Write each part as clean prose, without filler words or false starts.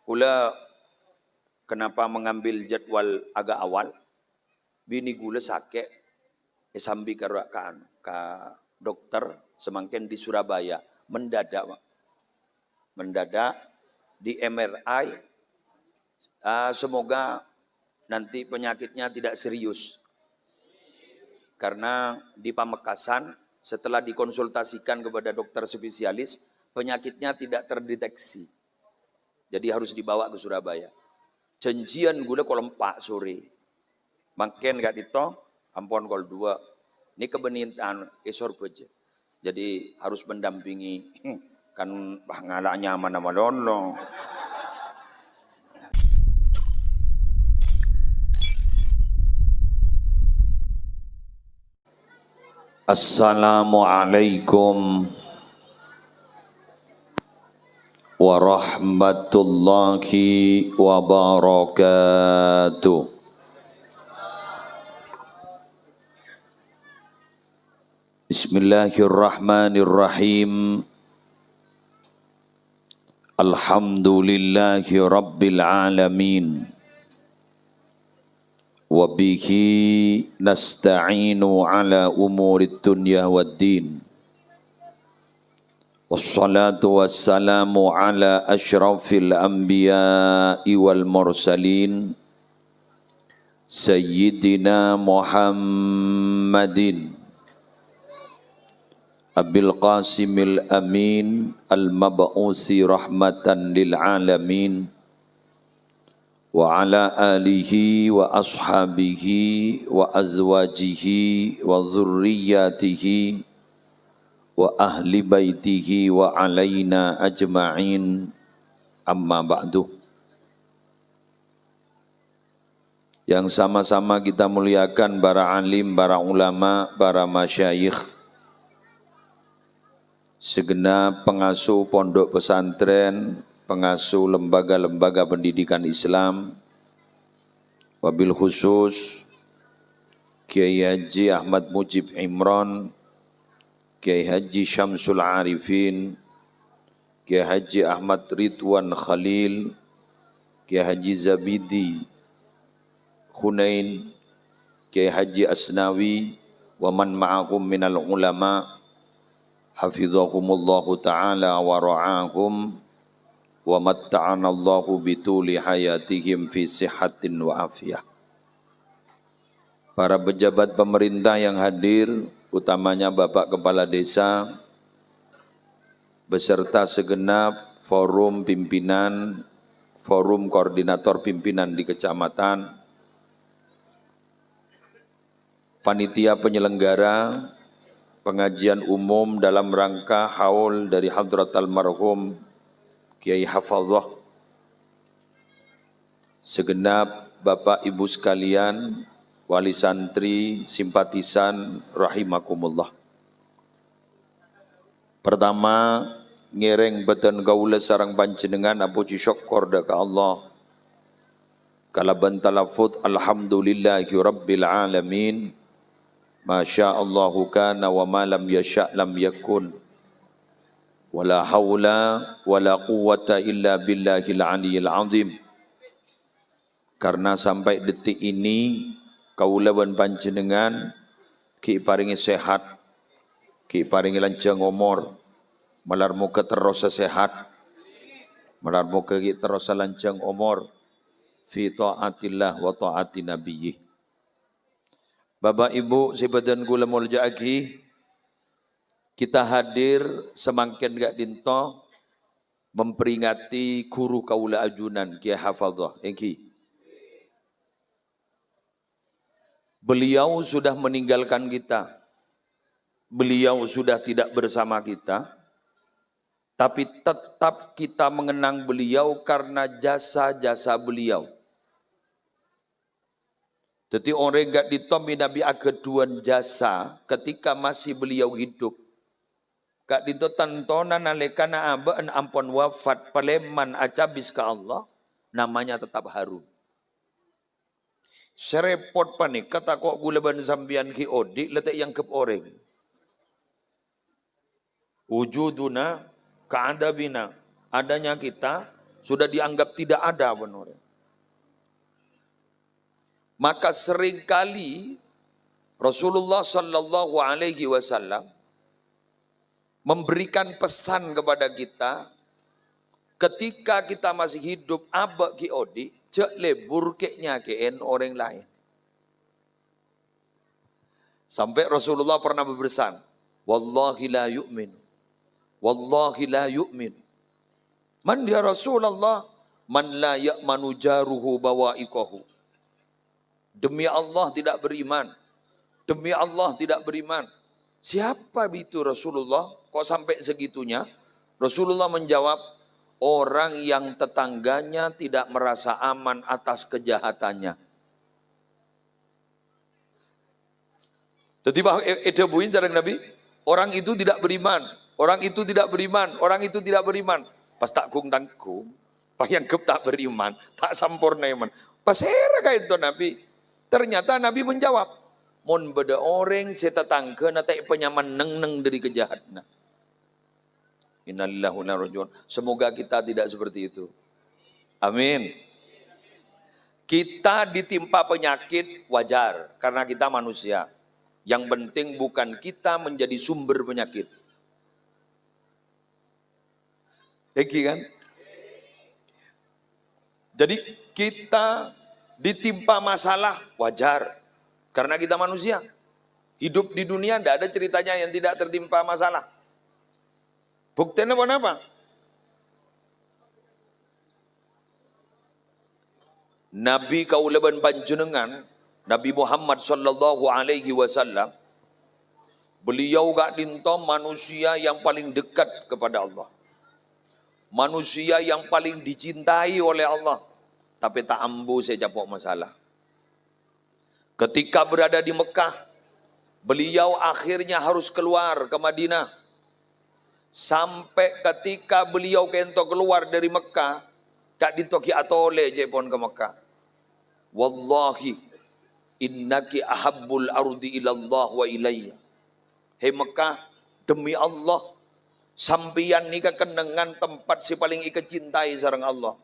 Kula kenapa mengambil jadwal agak awal? Bini gula sakit, sambil ke dokter semangkin di Surabaya, mendadak di MRI. Semoga nanti penyakitnya tidak serius. Karena di Pamekasan setelah dikonsultasikan kepada dokter spesialis, penyakitnya tidak terdeteksi. Jadi harus dibawa ke Surabaya. Janjian gula kolom 4 sore. Makin gak dito, ampun kol 2. Ini kebenintaan esor beje. Jadi harus mendampingi. Kan ngalaknya mana-mana lono. Assalamualaikum warahmatullahi wabarakatuh. Bismillahirrahmanirrahim. Alhamdulillahi rabbil alamin. Wabihi nasta'inu ala umurid dunya waddin. Wassalatu wassalamu ala ashrafil anbiya'i wal mursalin Sayyidina Muhammadin Abil Qasimil Amin Al-Mab'usi rahmatan lil alamin wa ala alihi wa ashabihi wa azwajihi wa zurriyatihi wa ahli baitihi wa alaina ajma'in, amma ba'du. Yang sama-sama kita muliakan para alim, para ulama, para masyayikh, segenap pengasuh pondok pesantren, pengasuh lembaga-lembaga pendidikan Islam, wabil khusus Kiai Haji Ahmad Mujib Imron, Kiai Haji Syamsul Arifin, Kiai Haji Ahmad Ridwan Khalil, Kiai Haji Zabidi Hunain, Kiai Haji Asnawi, wa man ma'akum minal ulama, hafidhakumullahu ta'ala wa ra'akum, wa matta'anallahu bituli hayatihim fi sihatin wa afiyah. Para pejabat pemerintah yang hadir, utamanya Bapak Kepala Desa, beserta segenap forum pimpinan, forum koordinator pimpinan di kecamatan, panitia penyelenggara, pengajian umum dalam rangka haul dari Hadrat Almarhum Kiai Hafazah, segenap Bapak Ibu sekalian, wali santri, simpatisan, rahimakumullah. Pertama, ngereng beten gaula sarang panjenengan apuji syukur ka Allah. Kalaban talafut alhamdulillahi rabbil alamin. Masya'allahu kana wa ma lam yasha' lam yakun. Wala hawla wala quwwata illa billahil aliyyil azim. Karena sampai detik ini kaulawan panjenengan ki paringi sehat, ki paringi lanjang umur, malar muka terus sehat, malar muka ki terus lanjang umur, fi ta'atillah wa ta'ati nabiyih. Bapak Ibu sebadan kula mulja'aki, kita hadir semangkin gak dinto memperingati guru kaula ajunan Kiai Hafazah engki. Beliau sudah meninggalkan kita, beliau sudah tidak bersama kita, tapi tetap kita mengenang beliau karena jasa-jasa beliau. Jadi orang gak ditomi Nabi ageduan jasa ketika masih beliau hidup. Gak dito tantona nalekana abaan ampun wafat paleman acabis ke Allah, namanya tetap harum. Serepot panik kata kok gulaban sambian ki odi letak yang kep oreng. Wujuduna kaadabina, adanya kita Sudah dianggap tidak ada benar. Maka seringkali Rasulullah Sallallahu Alaihi Wasallam memberikan pesan kepada kita ketika kita masih hidup abak ki odi cek lebur keknya keen orang lain. Sampai Rasulullah pernah berpesan, wallahi la yu'min, wallahi la yu'min. Man ya Rasulullah, man la ya'manu jaruhu bawa'iqahu. Demi Allah tidak beriman. Demi Allah tidak beriman. Siapa itu Rasulullah? Kok sampai segitunya? Rasulullah menjawab, orang yang tetangganya tidak merasa aman atas kejahatannya. Jadi ada buin cara Nabi, orang itu tidak beriman, orang itu tidak beriman, orang itu tidak beriman. Pas tak kung tangkung, pas yang tak beriman, tak sampurna iman. Pas era kayak itu Nabi, ternyata Nabi menjawab, mon beda orang setetangga natai penyaman neng dari kejahatan. Innalillahi wa inna ilaihi raji'un. Semoga kita tidak seperti itu. Amin. Kita ditimpa penyakit wajar karena kita manusia. Yang penting bukan kita menjadi sumber penyakit. Eki kan? Jadi kita ditimpa masalah wajar karena kita manusia. Hidup di dunia tidak ada ceritanya yang tidak tertimpa masalah. Buktinya apa? Nabi kaulaban panjenengan, Nabi Muhammad sallallahu alaihi wasallam, beliau gak dinto manusia yang paling dekat kepada Allah. Manusia yang paling dicintai oleh Allah. Tapi tak ambu saya capok masalah. Ketika berada di Mekah, beliau akhirnya harus keluar ke Madinah. Sampai ketika beliau kento keluar dari Mekah, gak ditoki atole jepon ke Mekah. Wallahi innaki ahabbul ardi ilallah wa ilayya. Hei Mekah, demi Allah, sampian nika kenengan tempat si paling ika cintai sareng Allah.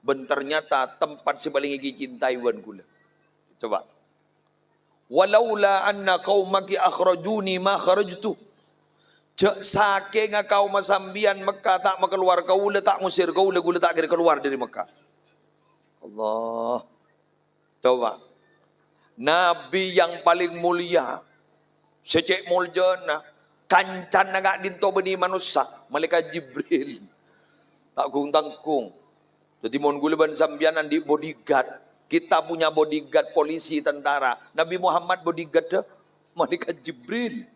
Ben ternyata tempat si paling ika cintai wan kula. Coba. Walaula anna qaumaki akhrajuni ma kharajtu. Cek saking kau masambian Mekah tak keluar kau le tak ngusir kau le gula tak kira keluar dari Mekah. Allah. Coba. Nabi yang paling mulia, secek muljana, kancan agak dinto beni manusia, malaikat Jibril. Tak kung tangkung. Jadi mon gula ban sambianan di bodyguard. Kita punya bodyguard polisi tentara. Nabi Muhammad bodyguard malaikat Jibril.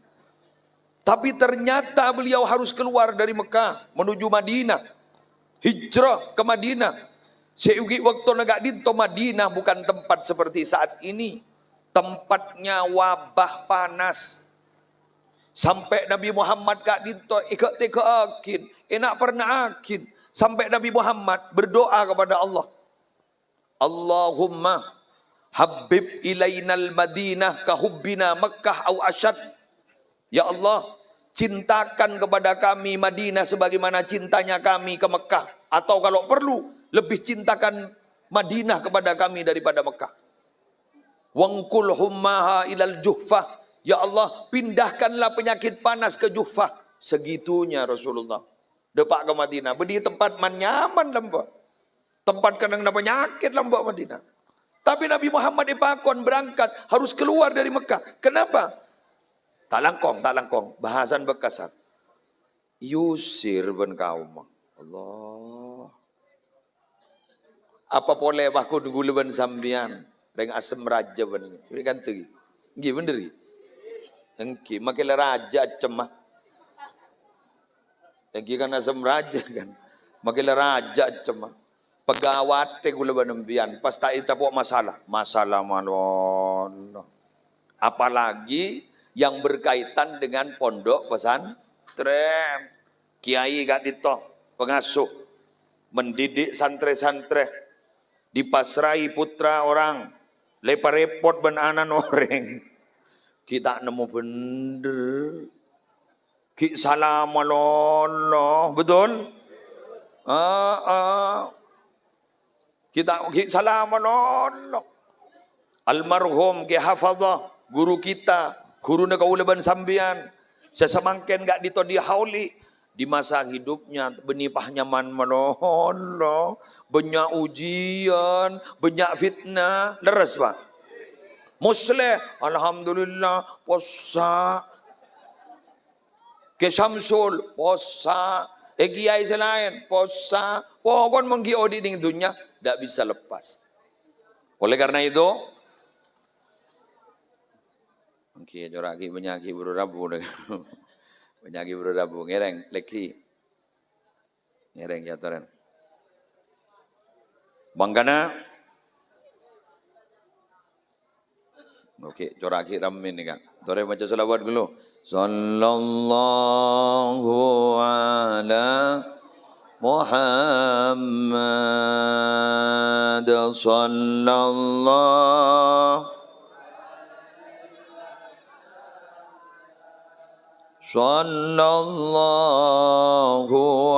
Tapi ternyata beliau harus keluar dari Mekah menuju Madinah. Hijrah ke Madinah. Seugi waktu negak dinto Madinah bukan tempat seperti saat ini. Tempatnya wabah panas. Sampai Nabi Muhammad gak dinto ikut teka akin. Enak pernah akin. Sampai Nabi Muhammad berdoa kepada Allah. Allahumma habib ilainal Madinah kahubbina Makkah au asyad. Ya Allah, cintakan kepada kami Madinah sebagaimana cintanya kami ke Mekah. Atau kalau perlu, lebih cintakan Madinah kepada kami daripada Mekah. Wangkul hummaha ilal Juhfah. Ya Allah, pindahkanlah penyakit panas ke Juhfah. Segitunya Rasulullah. Depak ke Madinah. Bedi tempat man nyaman lembak. Tempat kadang ada penyakit lembak Madinah. Tapi Nabi Muhammad dipakon berangkat. Harus keluar dari Mekah. Kenapa? Tak langkong. Bahasan bekasan. Yusir ben kaum. Allah. Apa boleh aku nunggu leban sambian. Dengan asem raja ben. Ini kan tu. Nggih bener. Engki makin raja cemah. Engki kan asem raja kan. Makin raja cemah. Pegawate gula benembian. Pas tak itapok masalah. Masalah malon. Apalagi yang berkaitan dengan pondok pesantren. Kiai gak ditoh, pengasuh, mendidik santre-santre, dipasrai putra orang, lepar repot ben anan orang. Kita nemu bener. Ki salam malolo, betul? Kita salah manono. Almarhum ke hafadzah guru kita, guru nak ulaban sambian. Sesamangken gak ditodi hauli di masa hidupnya benipahnya manono, banyak ujian, banyak fitnah, leres Pak. Musleh, alhamdulillah, posa. Ke Syamsul, posa. Kiai selain, posa. Pokoknya menggiodi di dunia, tidak bisa lepas. Oleh karena itu, mungkin joraki penyakit berurabu, penyakit berurabu, ngereng, leki, ngereng ya toren. Bangkana, oke, joraki ramin nih kan. Tore baca selawat dulu. Sallallahu ala Muhammad sallallahu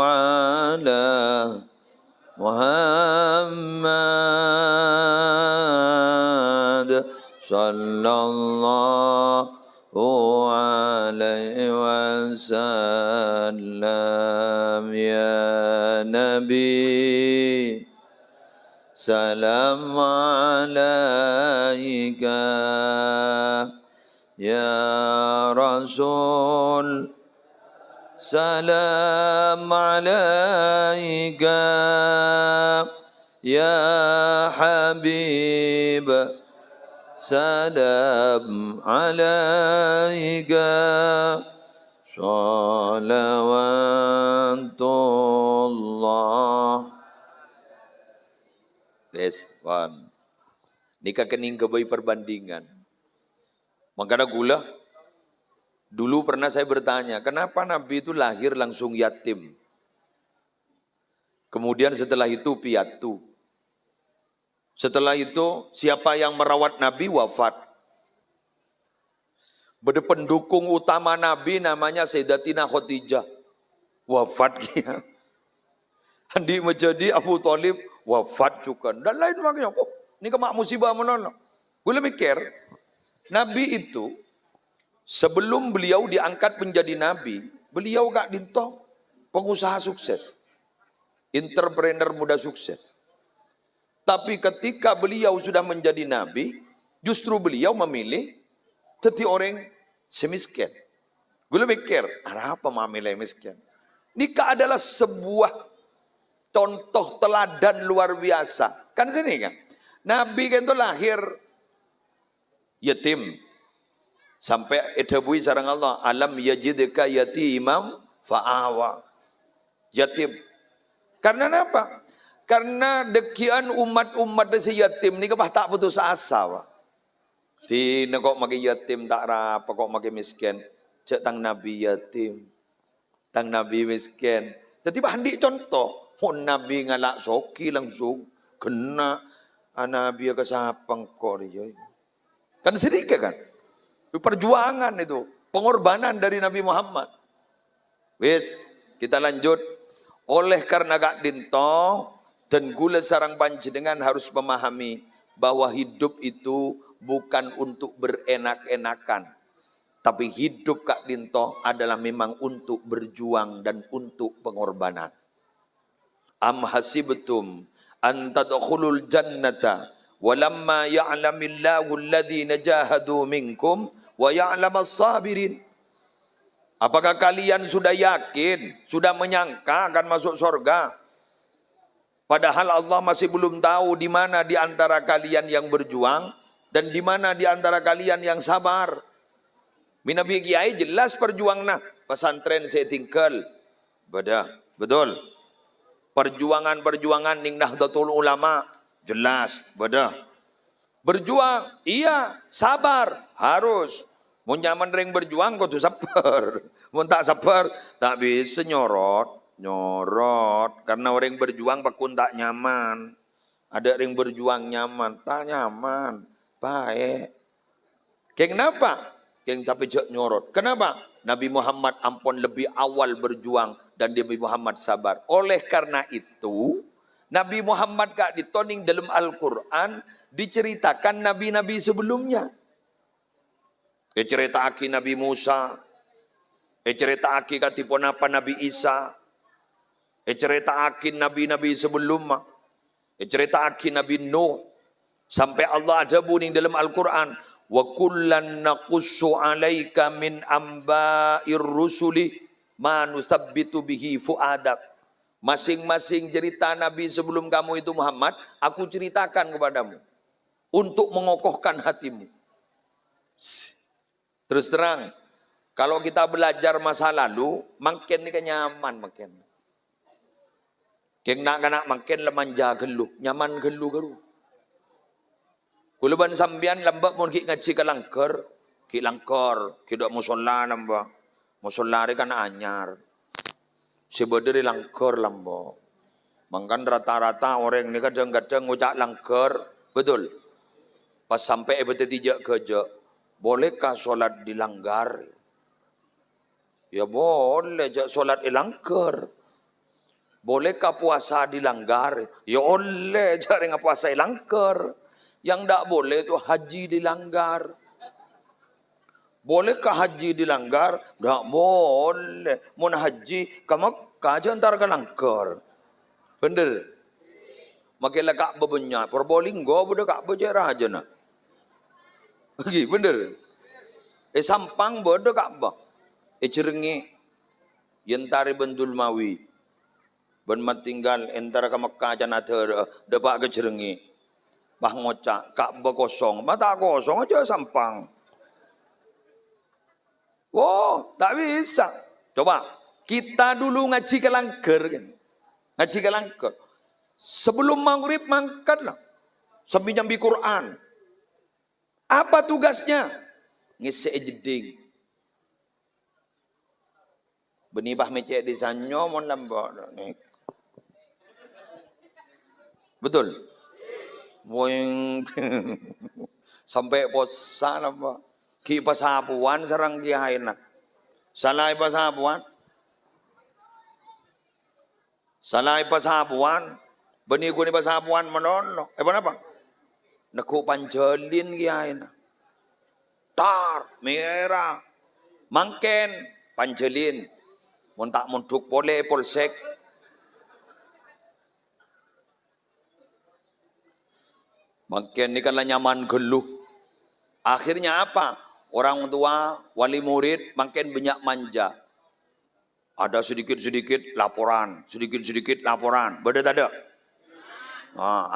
ala Muhammad sallallahu alaihi wasallam ya Nabi salam alaika ya Rasul salam alaika ya Habib salam alaika salawatullah. Yes, one. Nikah kening kebai perbandingan. Makanya gula. Dulu pernah saya bertanya, kenapa Nabi itu lahir langsung yatim? Kemudian setelah itu piatu. Setelah itu siapa yang merawat Nabi wafat. Bede pendukung utama Nabi namanya Sayyidatina Khadijah. Wafat dia. Andi menjadi Abu Thalib wafat juga. Dan lain makanya. Oh, ini kemak musibah menono. Gue mikir, Nabi itu sebelum beliau diangkat menjadi Nabi, beliau gak dinto pengusaha sukses. Entrepreneur muda sukses. Tapi ketika beliau sudah menjadi Nabi, justru beliau memilih jadi orang semiskin. Gue mikir, apa memilih miskin? Nikah adalah sebuah contoh teladan luar biasa. Kan sini kan? Nabi kan itu lahir yatim. Sampai edabui sarang Allah, alam yajidka yatimam fa'awa. Yatim. Karena apa? Karena dekian umat-umat desi yatim ni kepah tak putus asa. Tina kok maki yatim tak rapa kok maki miskin. Cek tang Nabi yatim. Tang Nabi miskin. Jadi handi contoh. Nabi ngalak soki langsung. Kena. Nabi kesapang kok dia. Kan sedikit kan. Perjuangan itu. Pengorbanan dari Nabi Muhammad. Wis. Kita lanjut. Oleh karena gak dinto. Dan gula sarang panjenengan harus memahami bahwa hidup itu bukan untuk berenak-enakan. Tapi hidup Kak Dinto adalah memang untuk berjuang dan untuk pengorbanan. Am hasibtum an tadkhulul jannata walamma ya'lamillahu alladhina jahadu minkum wa ya'lamas sabirin. Apakah kalian sudah yakin, sudah menyangka akan masuk surga? Padahal Allah masih belum tahu di mana di antara kalian yang berjuang dan di mana di antara kalian yang sabar. Minabi kiai jelas perjuang nah pesantren saya tinggal. Betul. Perjuangan ning Nahdlatul Ulama jelas, Berjuang, iya, sabar, harus. Mau nyaman ring berjuang kau tuh sabar. Mau tak sabar tak bisa nyorot karena orang berjuang pakun tak nyaman. Ada orang berjuang nyaman, tak nyaman, baik. Kenapa? Tapi jok nyorot. Kenapa? Nabi Muhammad ampun lebih awal berjuang dan Nabi Muhammad sabar. Oleh karena itu Nabi Muhammad kak ditoning dalam Al-Quran diceritakan nabi-nabi sebelumnya. Cerita aki Nabi Musa, cerita aki katipun apa Nabi Isa, cerita aki nabi-nabi sebelumnya, cerita aki Nabi Nuh, sampai Allah ada buning dalam Al-Quran, wa kullan naqussu alaika min amba'ir rusuli ma nusabbitu bihi fuadak. Masing-masing cerita Nabi sebelum kamu itu Muhammad, aku ceritakan kepadamu untuk mengokohkan hatimu. Terus terang, kalau kita belajar masa lalu, makin ni kan nyaman makin. Keng nak makin lemanja geluh, nyaman geluh geru. Kuluban sambian lambak mun ki ngaji kalangker, ki langkor, ki dok musola lambak. Musola kan anyar. Sebederi langkor lambak. Mangkan rata-rata orang ni kadang-kadang ngucap langkor, betul. Pas sampai bete tijak kerja, bolehkah solat dilanggar? Ya boleh, jak solat dilanggar. Bolehkah puasa dilanggar? Ya boleh, jangan puasa dilanggar. Yang tak boleh itu haji dilanggar. Bolehkah haji dilanggar? Tak boleh. Mun haji, kamu kaja antar ke langgar. Bener? Makilah kak bebenyak. Perbolinggo budak kak berjarah aja nak. Oke, bener? Sampang budak kak bah. Cerengi. Yentari bentul mawi. Ben tinggal antara ke Mekah aja nader. Depak ke cerengi. Bah ngocak. Kak kosong. Mata kosong aja sampang. Oh, tak bisa. Coba. Kita dulu ngaji ke langgar kan. Ngaji ke langgar. Sebelum maghrib mangkatlah. Sambil nyambi Quran. Apa tugasnya? Ngisi jeding. Benibah mecek di sanyo mon lambak. Betul? Boing. Sampai posa lambak. Ki pasapuan sarang kihain na. Salai pasapuan. Salai pasapuan. Beni ko ni pasapuan manono. Apa? Naku panjelin kihain na. Tar, merah. Mangken, panjelin. Montak montuk pole polsek. Mangken ni kan nyaman geluh. Akhirnya apa? Orang tua, wali murid makin banyak manja. Ada sedikit-sedikit laporan, sedikit-sedikit laporan. Beda tak ada?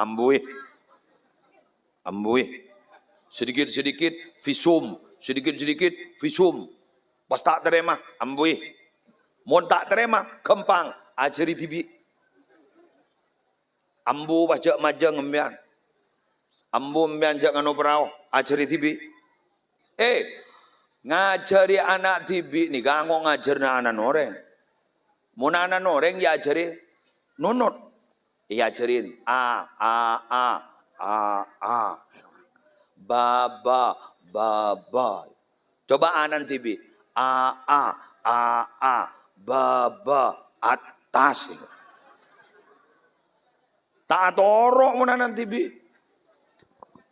Ambui. Sedikit-sedikit visum, sedikit-sedikit visum. Pas tak terima, ambui. Mon tak terima, kempang, ajari tibi. Ambu baca maja ngembian. Ambu mbian jak ngano perau, ajari tibi. Ngajari anak tibi ni kango ngajar na anak noreng. Mun anak noreng ya ajari nunut. Ya ajarin a. Baba. Coba anak tibi. A. Baba atas. Tak atorok mun anak tibi.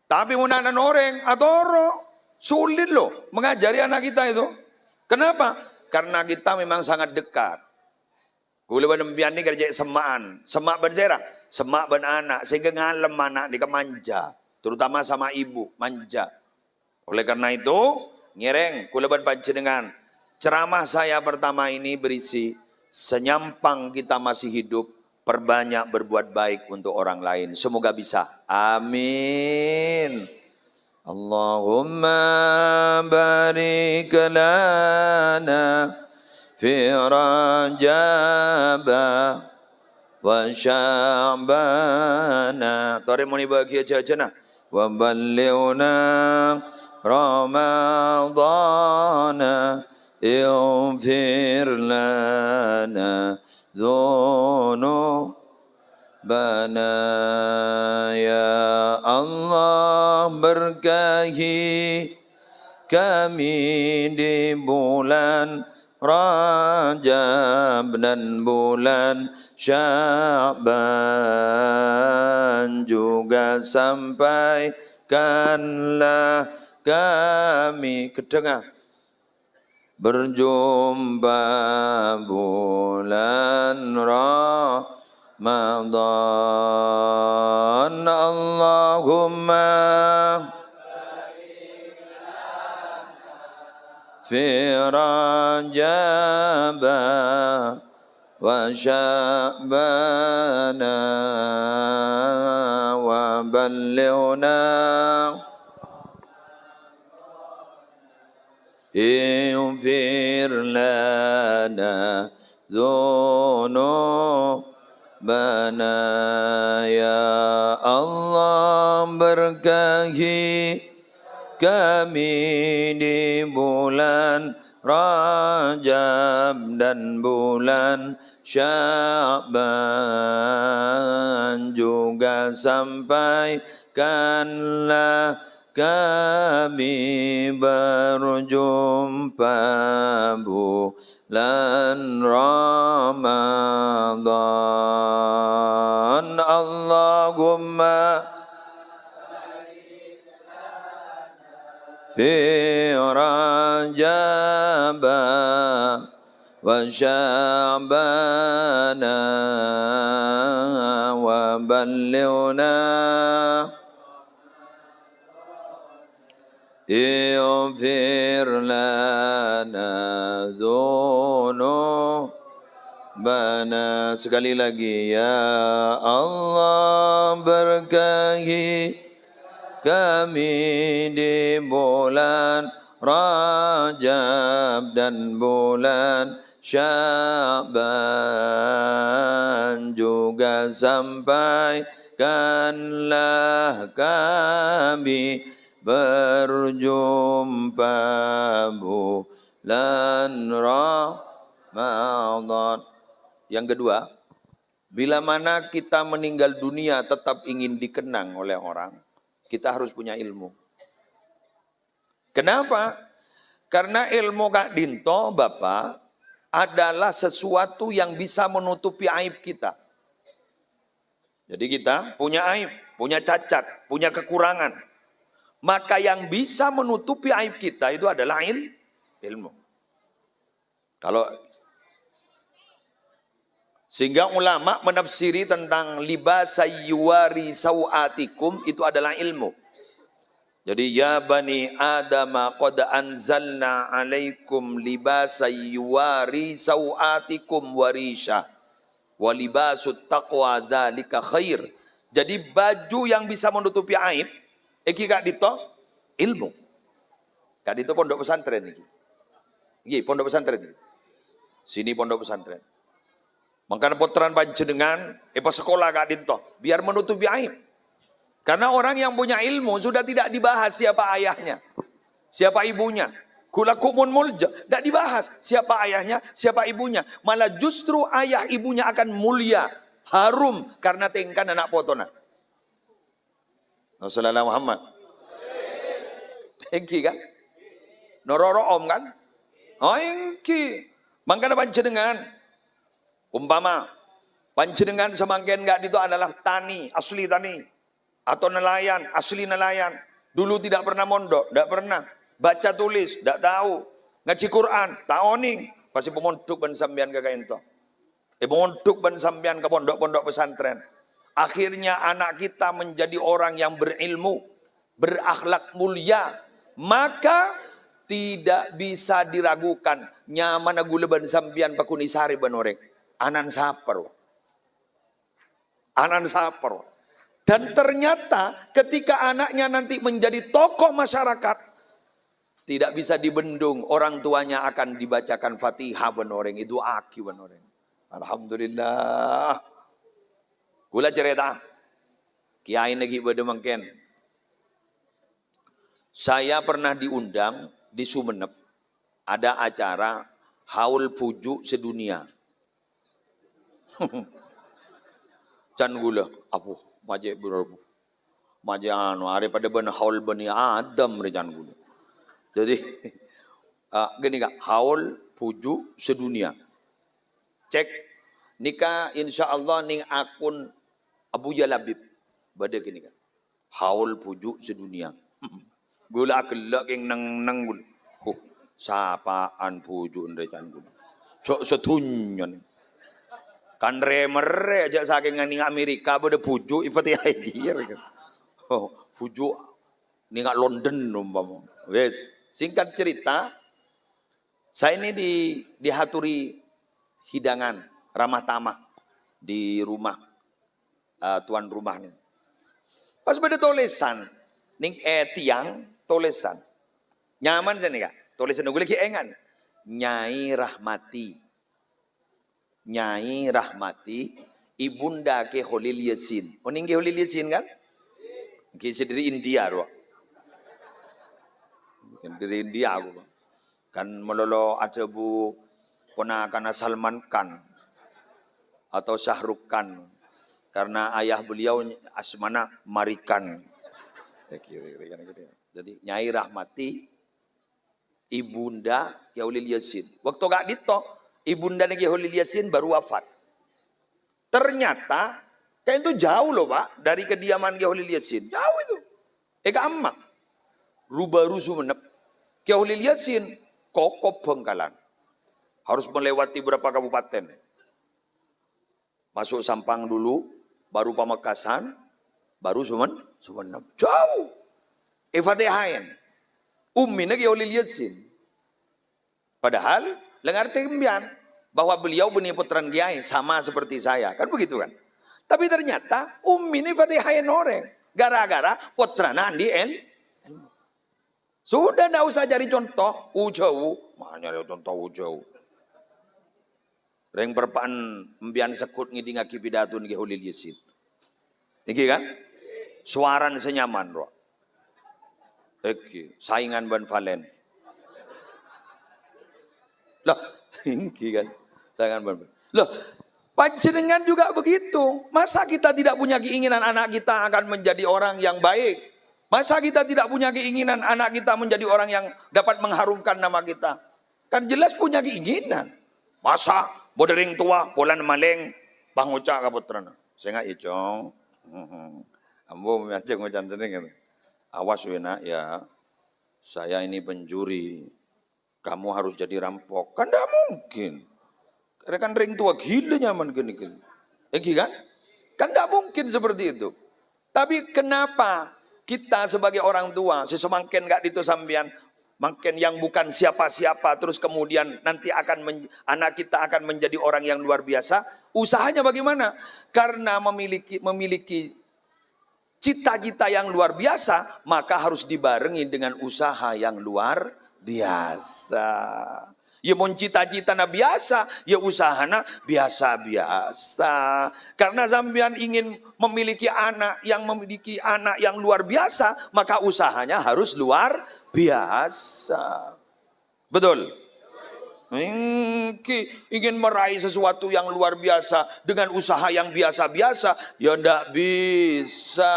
Tapi mun anak noreng atorok. Sulit loh mengajari anak kita itu. Kenapa? Karena kita memang sangat dekat. Kula benempian ni kerja semaan. Semak berzera. Semak ben anak. Sehingga ngalem anak ni manja. Terutama sama ibu. Manja. Oleh karena itu. Ngereng. Kula ben panjenengan. Ceramah saya pertama ini berisi. Senyampang kita masih hidup. Perbanyak berbuat baik untuk orang lain. Semoga bisa. Amin. Allahumma barik lana fi Rajaba wa Sya'bana. Tore muni bagi aja nah. Wa ballighna Ramadana ighfir lana dzunubana ya Allah, berkahi kami di bulan Rajab dan bulan Sya'ban juga sampaikanlah kami kedengar berjumpa bulan Ramadan. Allahumma fi Rajab wa Sya'bana wa ballighna ighfir lana dzunubana ya Allah, berkahi kami di bulan Rajab dan bulan Sya'ban juga sampaikanlah kami berjumpa bulan Ramadan. Allahumma fi Rajab wa Sya'bana wa ballighna ighfir lana dzunubana. Sekali lagi, ya Allah, berkahi kami di bulan Rajab dan bulan Sya'ban juga sampaikanlah kami berjumpa bulan Ramadan. Yang kedua, bila mana kita meninggal dunia tetap ingin dikenang oleh orang, kita harus punya ilmu. Kenapa? Karena ilmu Kak Dinto, Bapak, adalah sesuatu yang bisa menutupi aib kita. Jadi kita punya aib, punya cacat, punya kekurangan. Maka yang bisa menutupi aib kita itu adalah ilmu. Sehingga ulama menafsiri tentang libasayyuwari sawatikum itu adalah ilmu. Jadi ya bani Adam qad anzalna alaikum libasayyuwari sawatikum warisha wa libasut taqwa dzalika khair. Jadi baju yang bisa menutupi aib iki Kak Dito ilmu. Kak Dito pondok pesantren iki. Iki pondok pesantren iki. Sini pondok pesantren. Mangkana potran panjenengan pas sekolah Kak Dinto biar menutupi aib. Karena orang yang punya ilmu sudah tidak dibahas siapa ayahnya, siapa ibunya. Kulakumun mulja, tidak dibahas siapa ayahnya, siapa ibunya. Malah justru ayah ibunya akan mulia, harum karena tengkan anak potona. Rasulullah Muhammad. Tengki kan? Nororo om kan? Oh engki. Mangkana panjenengan umpama panjenengan semangken enggak itu adalah tani, asli tani. Atau nelayan, asli nelayan. Dulu tidak pernah mondok, tidak pernah. Baca tulis, tidak tahu. Ngaji Quran, taoning. Pasti pemondok ban sampean ke kain to. Pemondok ban sampean ke pondok-pondok pesantren. Akhirnya anak kita menjadi orang yang berilmu, berakhlak mulia. Maka tidak bisa diragukan. Nyaman gula ban sampean pakunisari banorek. Anan saper. Anan saper. Dan ternyata ketika anaknya nanti menjadi tokoh masyarakat, tidak bisa dibendung, orang tuanya akan dibacakan Fatihah benoreng, itu aki benoreng. Alhamdulillah. Gula cerita, kiai lagi pada mangken. Saya pernah diundang di Sumeneb, ada acara haul pujuk sedunia. Can gula, apuh. Majek berlaku, majek anu, hari pada ben haul bani Adam recan gula. Jadi Gini kak, haul puju sedunia. Cek nikah insya Allah ning akun Abu Jalabib. Bada gini kak. Haul puju sedunia. Gula gelak yang nang gula. Sapaan puju ndecan gula. Cok setunyon. Kan remere aja saking ning Amerika bada puju Ifatihah dia. Puju ning London umpama. Wes, singkat cerita, saya ini dihaturi hidangan ramah tamah di rumah tuan rumahnya. Pas beda tulisan, ning tiang tulisan. Nyaman saya nih kak, tulisan gue lagi engan. Nyai Rahmati. Nyai Rahmati, Ibunda ke Holil Yasin. Oh ning ke Holil Yasin kan? Kisah dari India loh. Mungkin dari India aku. Kan melolo ada bu ponakan Salman Khan atau Syahrukh Khan. Karena ayah beliau asmana Marikan. Jadi Nyai Rahmati, Ibunda Ki Holil Yasin. Waktu gak dito, Ibunda Ki Holil Yasin baru wafat. Ternyata kayak itu jauh loh Pak dari kediaman Ki Holil Yasin. Jauh itu. Eka emak. Rubaru Sumenep. Ki Holil Yasin Kokop Bengkalan. Harus melewati beberapa kabupaten. Masuk Sampang dulu, baru Pamekasan, baru Sumenep. Jauh. Ifatihayan. Ummina Ki Holil Yasin. Padahal, lengar tembian bahwa beliau benih putran kiai sama seperti saya. Kan begitu kan? Tapi ternyata ummina Ifatihayan orang. Gara-gara putrana andi sudah tidak usah cari contoh ujau. Mana ada contoh ujau. Reng perpaan mbian sekut ngidi ngaki pidatun Ki Holil Yasin. Iki kan? Suaran senyaman roh. Iki saingan Ban Valen. Loh, iki kan saingan Ban. Loh, panjenengan juga begitu. Masa kita tidak punya keinginan anak kita akan menjadi orang yang baik? Masa kita tidak punya keinginan anak kita menjadi orang yang dapat mengharumkan nama kita? Kan jelas punya keinginan. Masa bodering tua, polan maleng, pangucak kaputrana. Saya nggak icong. Ambo macam macam gitu. Awas wena ya. Saya ini pencuri. Kamu harus jadi rampok. Kan tidak mungkin. Karena kan ring tua gila nyaman gini-gini. Kan? Kan tidak mungkin seperti itu. Tapi kenapa kita sebagai orang tua, sesemakin nggak ditusambian, makin yang bukan siapa-siapa, terus kemudian nanti anak kita akan menjadi orang yang luar biasa. Usahanya bagaimana? Karena memiliki cita-cita yang luar biasa, maka harus dibarengi dengan usaha yang luar biasa. Ya mau cita-cita na biasa, ya usahana biasa-biasa. Karena sampean ingin memiliki anak yang luar biasa, maka usahanya harus luar biasa. Betul? Ingin meraih sesuatu yang luar biasa dengan usaha yang biasa-biasa, ya ndak bisa.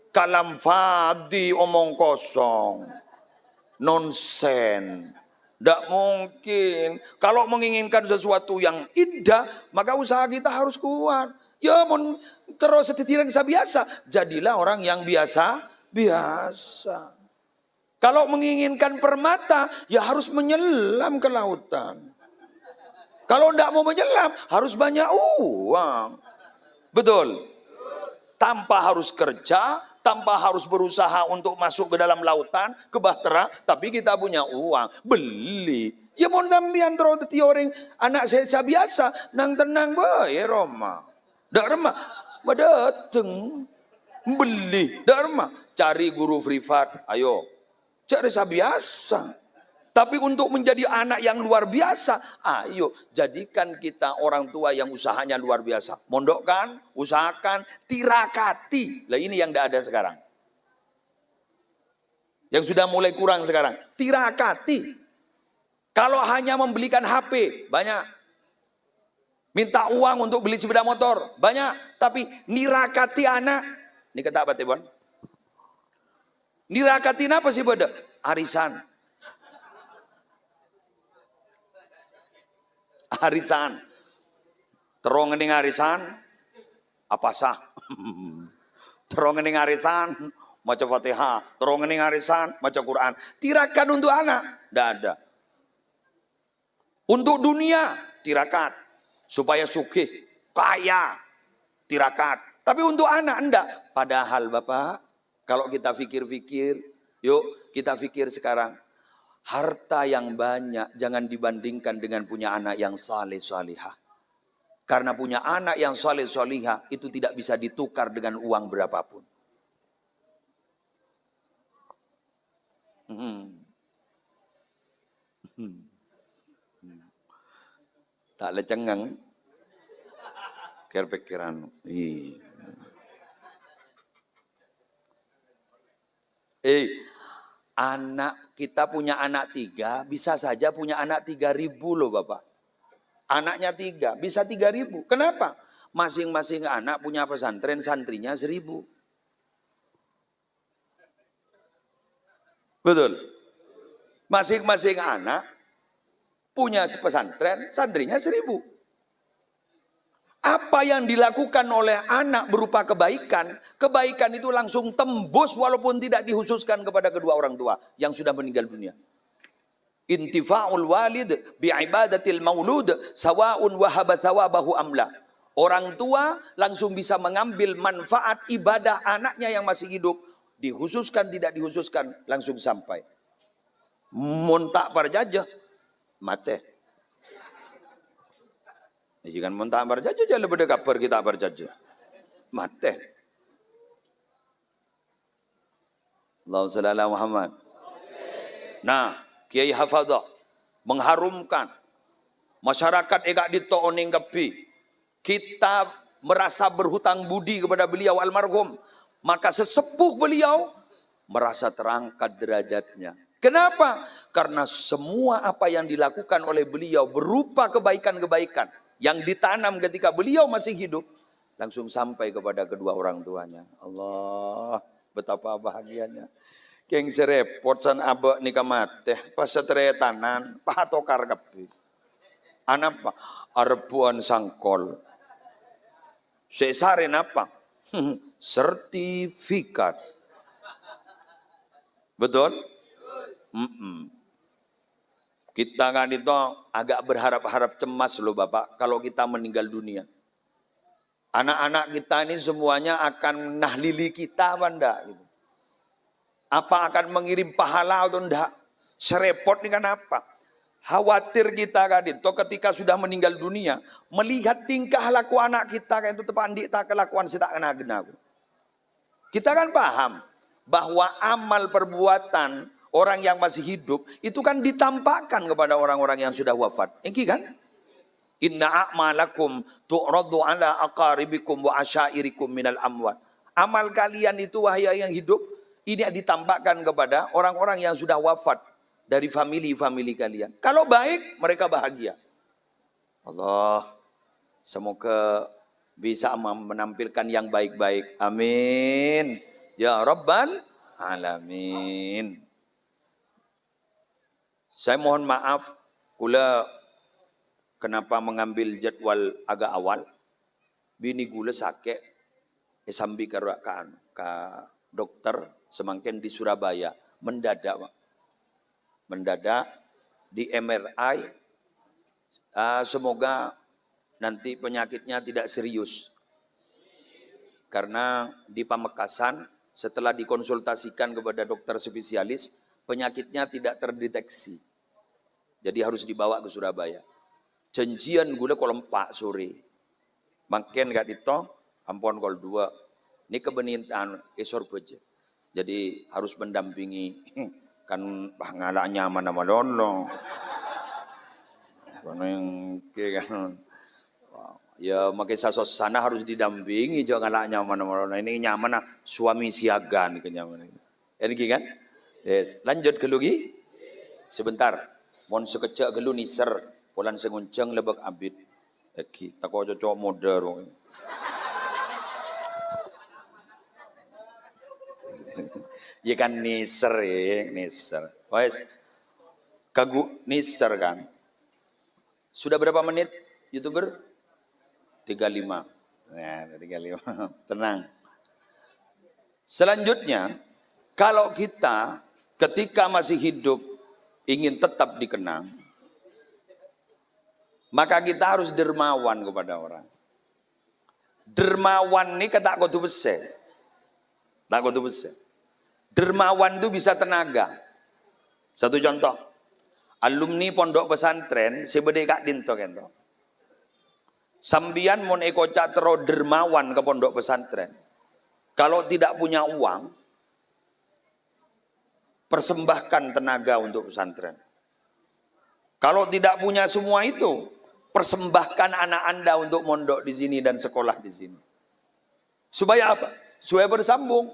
Kalam fadi, omong kosong, nonsen. Tidak mungkin. Kalau menginginkan sesuatu yang indah, maka usaha kita harus kuat. Ya terus setidaknya biasa. Jadilah orang yang biasa. Kalau menginginkan permata, ya harus menyelam ke lautan. Kalau tidak mau menyelam, harus banyak uang. Betul? Tanpa harus kerja, tanpa harus berusaha untuk masuk ke dalam lautan, ke bahtera, tapi kita punya uang, beli. Ya mau sambian terus orang anak saya biasa, nang tenang bae Roma. Dak remah, dateng beli, dak remah. Cari guru privat, ayo. Cari biasa. Tapi untuk menjadi anak yang luar biasa, ayo jadikan kita orang tua yang usahanya luar biasa. Mondokkan, usahakan, tirakati. Lah ini yang tidak ada sekarang. Yang sudah mulai kurang sekarang. Tirakati. Kalau hanya membelikan HP, banyak. Minta uang untuk beli sepeda motor, banyak. Tapi nirakati anak. Ini kata apa Tibon? Nirakati apa sih pada? Arisan. Arisan. Terong ning arisan apa sah? Terong ning arisan maca Fatihah, terong ning arisan maca Quran. Tirakat untuk anak, tidak ada. Untuk dunia, tirakat. Supaya sugih, kaya, tirakat. Tapi untuk anak, enggak. Padahal Bapak, kalau kita pikir-pikir, yuk kita pikir sekarang. Harta yang banyak jangan dibandingkan dengan punya anak yang saleh salihah. Karena punya anak yang saleh salihah itu tidak bisa ditukar dengan uang berapapun. Tak lecengang. Pikiran. Anak kita punya anak 3, bisa saja punya anak 3.000 loh Bapak. Anaknya 3, bisa 3.000. Kenapa? Masing-masing anak punya pesantren, santrinya 1.000. Betul. Masing-masing anak punya pesantren, santrinya 1.000. Apa yang dilakukan oleh anak berupa kebaikan, kebaikan itu langsung tembus walaupun tidak dikhususkan kepada kedua orang tua yang sudah meninggal dunia. Intifa'ul walid bi'ibadatil maulud sawa'un wahaba thawabahu amla. Orang tua langsung bisa mengambil manfaat ibadah anaknya yang masih hidup. Dikhususkan tidak dikhususkan langsung sampai. Montak parjajah mate. Jika montak parjajah jangan lebih dekat per kita parjajah mate. Allahumma shalli ala Muhammad. Nah, Kiai Hafadzah mengharumkan masyarakat egak dito'oning kepi. Kita merasa berhutang budi kepada beliau almarhum. Maka sesepuh beliau merasa terangkat derajatnya. Kenapa? Karena semua apa yang dilakukan oleh beliau berupa kebaikan-kebaikan yang ditanam ketika beliau masih hidup langsung sampai kepada kedua orang tuanya. Allah, betapa bahagianya. Keng serepot san abek nikah mate pas setretanan pahatokar kepi. Anak apa? Arbuan sangkol. Sesaren apa? Sertifikat. Betul? Kita kan itu agak berharap-harap cemas loh Bapak kalau kita meninggal dunia. Anak-anak kita ini semuanya akan nahlili kita apa enggak? Gitu. Apa akan mengirim pahala atau enggak? Serepot ini kan apa? Khawatir kita kan itu ketika sudah meninggal dunia melihat tingkah laku anak kita kan itu tepandik tak kelakuan kita kena gena. Kita kan paham bahwa amal perbuatan orang yang masih hidup itu kan ditampakkan kepada orang-orang yang sudah wafat. Iki kan? Inna a'malakum tu'radu ala aqaribikum wa asyairikum minal amwat. Amal kalian itu wahai yang hidup ini ditampakkan kepada orang-orang yang sudah wafat dari famili-famili kalian. Kalau baik mereka bahagia. Allah semoga bisa menampilkan yang baik-baik. Amin. Ya Rabbal Alamin. Saya mohon maaf, kula kenapa mengambil jadwal agak awal. Bini gula sakit, sambil ke dokter semangkin di Surabaya, mendadak di MRI. Semoga nanti penyakitnya tidak serius. Karena di Pamekasan setelah dikonsultasikan kepada dokter spesialis, penyakitnya tidak terdeteksi. Jadi harus dibawa ke Surabaya. Janjian gula kolom 4 sore. Makin gak dito, ampun kol 2. Ini kebenintaan esor beje. Jadi harus mendampingi. Kan ngalak nyaman sama lono. Karena yang kan. Ya makin sasos sana harus didampingi. Jangan ngalak nyaman sama lono. Ini nyaman suami siaga nih kenyamanan. Ini kan? Yes. Lanjut ke lugi. Sebentar. Mohon sekejap gelu niser, polan sengunceng lebak abid. Eki, tako cocok modern. Ya kan niser ya, niser. Wes, kagu niser kan. Sudah berapa menit YouTuber? 35. Nah, 35. Tenang. Selanjutnya, kalau kita ketika masih hidup ingin tetap dikenang, maka kita harus dermawan kepada orang. Dermawan ini kata kudu bese. Tak kudu bese. Dermawan itu bisa tenaga. Satu contoh. Alumni pondok pesantren sebede kak dinto kento. Sambian mon eko catro dermawan ke pondok pesantren. Kalau tidak punya uang, persembahkan tenaga untuk pesantren. Kalau tidak punya semua itu, persembahkan anak Anda untuk mondok di sini dan sekolah di sini. Supaya apa? Supaya bersambung.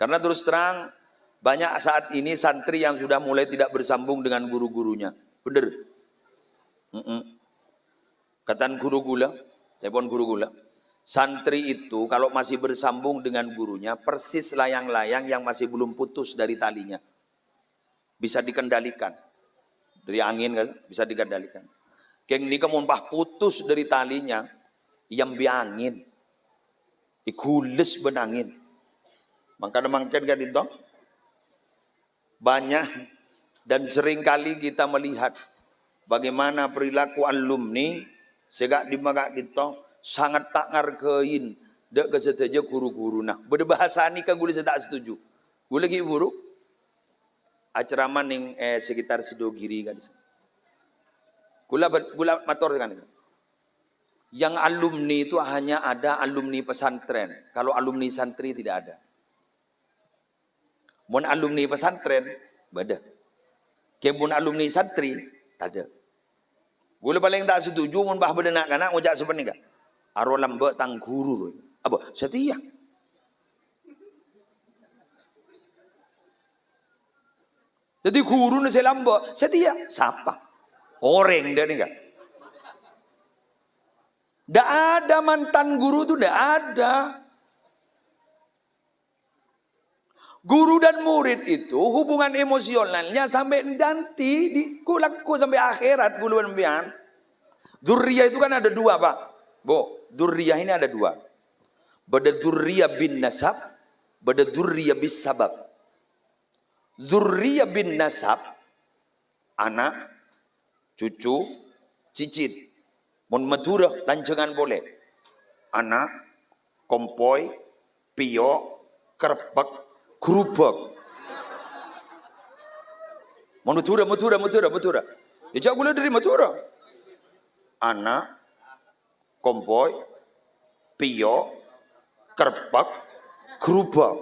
Karena terus terang, banyak saat ini santri yang sudah mulai tidak bersambung dengan guru-gurunya. Bener? Kataan guru gula, telepon guru gula. Santri itu kalau masih bersambung dengan gurunya, persis layang-layang yang masih belum putus dari talinya. Bisa dikendalikan. Dari angin kan? Bisa dikendalikan. Keng ini kemumpah putus dari talinya, yang biangin. Ikules benangin. Makanya mungkin kan itu banyak dan sering kali kita melihat bagaimana perilaku alumni segak di magak itu sangat tak ngarkein dek kesetuju guru-guru. Nah, berbahasa ini kan gue tak setuju. Gue lagi buruk acara ning sekitar Sidogiri kan. Gula motor kan. Yang alumni itu hanya ada alumni pesantren. Kalau alumni santri tidak ada. Mun alumni pesantren, beda. Kebun alumni santri, tak ada. Gue paling tak setuju mun bah bedenak kana ngojak sebenarnya enggak. Aro lambek tang guru. Apa? Setia. Jadi guru nasi lambek, setia. Siapa? Orang dia enggak. Tidak ada mantan guru itu, tidak ada. Guru dan murid itu hubungan emosionalnya sampai nanti dikulaku sampai akhirat guluan bian. Dzurriyah itu kan ada dua, Pak. Bo, dzurriyah ini ada dua. Bada dzurriyah bin nasab, bada dzurriyah bis sabab. Dzurriyah bin nasab anak, cucu, cicit. Mun Madura lancengan boleh. Anak, kompoi, pio, kerpek, gerubak. Madura. Ya jak gula dari Madura. Anak, kompoi, pio, kerpek, gerubak.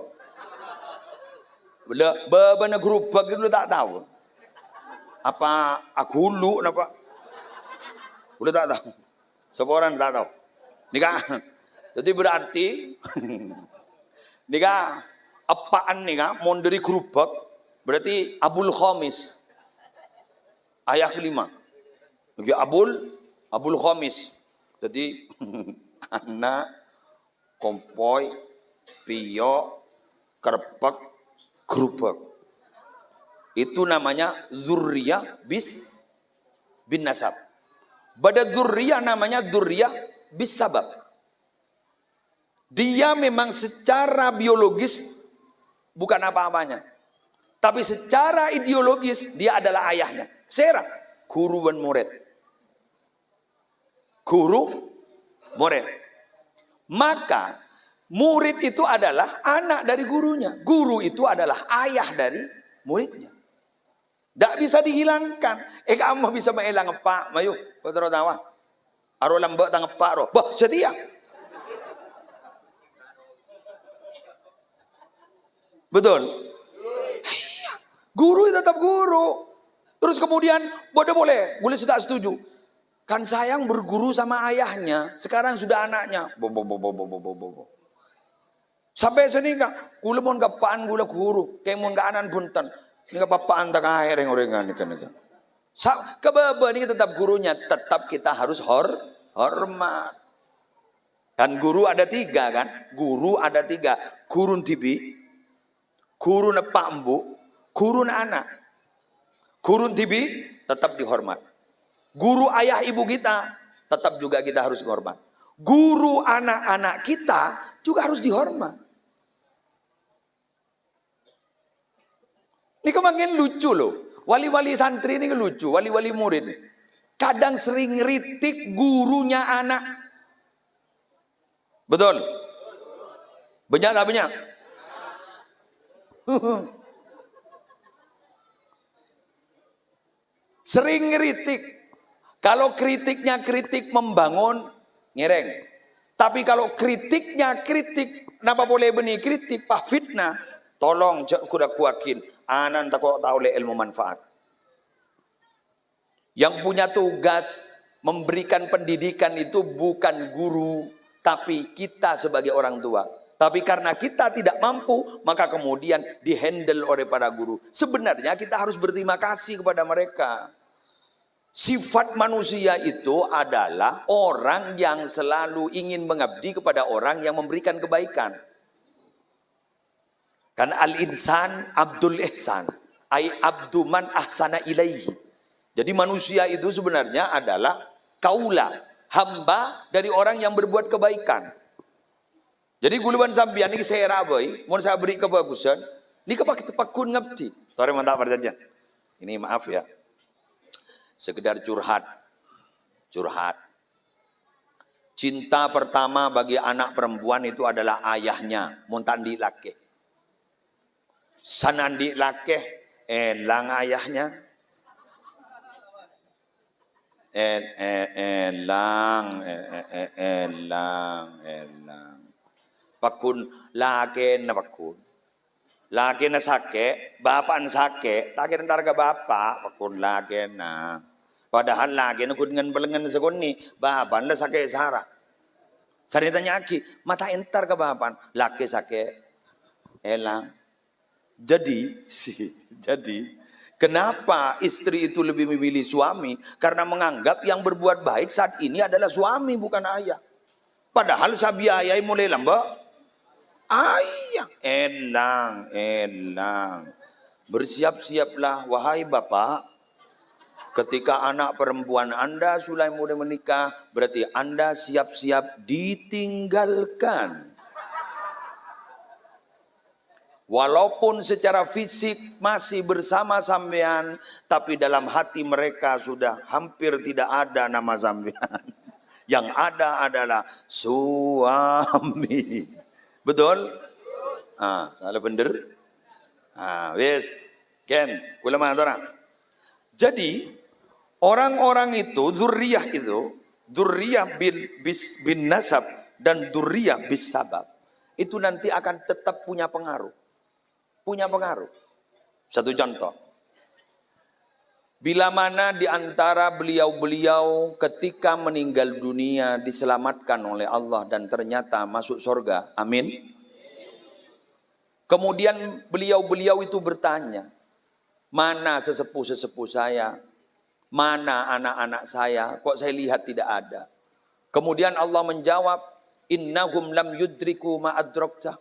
Bana gerubak itu tak tahu. Apa agulu apa? Udah tak tahu. Seorang tak tahu. Nikah. Jadi berarti nikah apaan nikah mau dari gerubak berarti Abul Khamis. Ayah kelima. Lagi Abul Khamis. Jadi anak kompoi pio kerpek gerubak. Itu namanya dzurriyah bin nasab. Bada dzurriyah namanya dzurriyah bis sabab. Dia memang secara biologis bukan apa-apanya. Tapi secara ideologis dia adalah ayahnya. Serah guru dan murid. Guru, murid. Maka murid itu adalah anak dari gurunya. Guru itu adalah ayah dari muridnya. Tak bisa dihilangkan. Kamu bisa mengelang pak, mayu, betul tawa. Aro lambak tang pak ro. Bah, setia. Betul. Guru tetap guru. Terus kemudian, boleh saya tak setuju. Kan sayang berguru sama ayahnya, sekarang sudah anaknya. Sampai sini kak, gula mon kapaan gula guru, kayak mon anan punten. Ini kapapaan tak air yang orang kan. Kebaba ini tetap gurunya, tetap kita harus hormat. Dan guru ada tiga kan, guru ada tiga, guru tibi, guru pak embu, guru anak. Guru tibi tetap dihormat. Guru ayah ibu kita, tetap juga kita harus hormat. Guru anak-anak kita juga harus dihormat. Ini kemarin lucu loh. Wali-wali santri ini lucu, wali-wali murid. Kadang sering ngeritik gurunya anak. Betul? Banyak gak banyak? Sering ngeritik. Kalau kritiknya kritik membangun, ngereng. Tapi kalau kritiknya kritik, kenapa boleh benih kritik, pak fitnah, tolong kuda kuakin, anan tak kau tahu le ilmu manfaat. Yang punya tugas memberikan pendidikan itu bukan guru, tapi kita sebagai orang tua. Tapi karena kita tidak mampu, maka kemudian dihandle oleh para guru. Sebenarnya kita harus berterima kasih kepada mereka. Sifat manusia itu adalah orang yang selalu ingin mengabdi kepada orang yang memberikan kebaikan. Kan al-insan abdul ihsan, ay abdu man ahsana ilaihi. Jadi manusia itu sebenarnya adalah kaula, hamba dari orang yang berbuat kebaikan. Jadi guluban sambian ini saya rabai, mau saya beri kebagusan, ini kepakun ngabdi. Tore mantap perjanjian. Ini maaf ya. Sekedar curhat. Cinta pertama bagi anak perempuan itu adalah ayahnya, montandi laki. Sanandi laki, elang ayahnya. Elang. Pakun laki na pakun. Laki na sake, bapak na sake, tak kira ntar ke bapak, pakun laki na. Padahal laki na kudungan balengan sa kuni, bapak na sake sara. Sarita niya aki, mata entar ke bapak, laki sake, elang. Jadi, kenapa istri itu lebih memilih suami? Karena menganggap yang berbuat baik saat ini adalah suami, bukan ayah. Padahal sabi ayah mulai lambak. Ayah, elang. Bersiap-siaplah wahai bapak. Ketika anak perempuan Anda sudah mulai menikah, berarti Anda siap-siap ditinggalkan. Walaupun secara fisik masih bersama sampean, tapi dalam hati mereka sudah hampir tidak ada nama sampean. Yang ada adalah suami. Betul? Kalau bener? Wes. Ken, ulama orang. Jadi, orang-orang itu, dzurriyah bin nasab dan dzurriyah bis sabab, itu nanti akan tetap punya pengaruh. Satu contoh. Bila mana di antara beliau-beliau ketika meninggal dunia diselamatkan oleh Allah dan ternyata masuk surga. Amin. Kemudian beliau-beliau itu bertanya, mana sesepuh-sesepuh saya? Mana anak-anak saya? Kok saya lihat tidak ada? Kemudian Allah menjawab, innahum lam yudriku ma adrakta.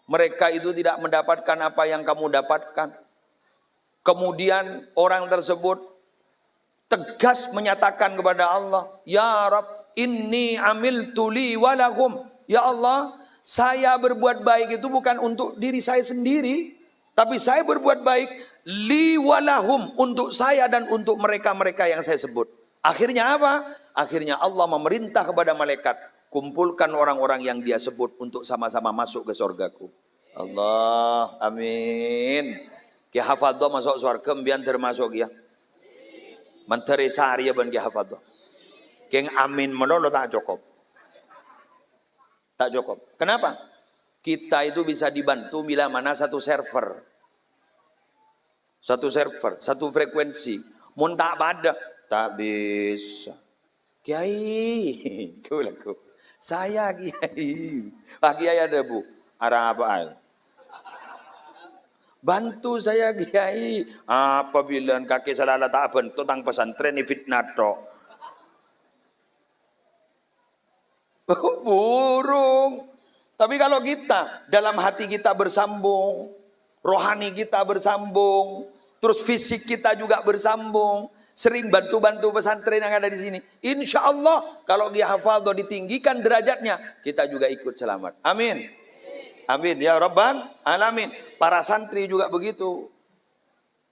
Mereka itu tidak mendapatkan apa yang kamu dapatkan. Kemudian orang tersebut tegas menyatakan kepada Allah, ya Rabb, inni amiltu li walahum. Ya Allah, saya berbuat baik itu bukan untuk diri saya sendiri, tapi saya berbuat baik li walahum, untuk saya dan untuk mereka-mereka yang saya sebut. Akhirnya apa? Akhirnya Allah memerintah kepada malaikat, kumpulkan orang-orang yang dia sebut untuk sama-sama masuk ke surgaku. Allah, amin. Ki hafadho masuk surga mbian termasuk ya. Menteri sehari ya ban ki hafadho. Keng amin melolo tak cukup. Tak cukup. Kenapa? Kita itu bisa dibantu bila mana satu server. Satu frekuensi. Mun tak pada, tak bisa. Kiai, kulaku. Saya kiai. Pak kiai ada bu. Arah apa ay? Bantu saya kiai. Apabila kaki salala tak bentuk tentang pesantren ini fitnah tok. Burung. Tapi kalau kita dalam hati kita bersambung, rohani kita bersambung, terus fisik kita juga bersambung, sering bantu-bantu pesantren yang ada di sini. Insya Allah kalau dia hafal ditinggikan derajatnya, kita juga ikut selamat. Amin. Amin ya Rabbal Alamin. Para santri juga begitu.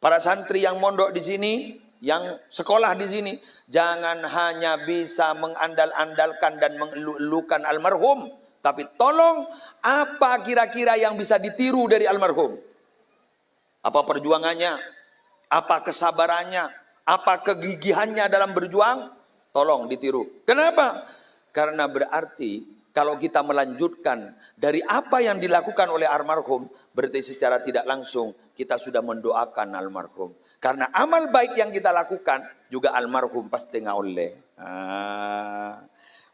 Para santri yang mondok di sini, yang sekolah di sini, jangan hanya bisa mengandal-andalkan dan mengeluh-elukan almarhum, tapi tolong apa kira-kira yang bisa ditiru dari almarhum? Apa perjuangannya? Apa kesabarannya? Apa kegigihannya dalam berjuang? Tolong ditiru. Kenapa? Karena berarti kalau kita melanjutkan dari apa yang dilakukan oleh almarhum, berarti secara tidak langsung kita sudah mendoakan almarhum. Karena amal baik yang kita lakukan juga almarhum pasti ngoleh.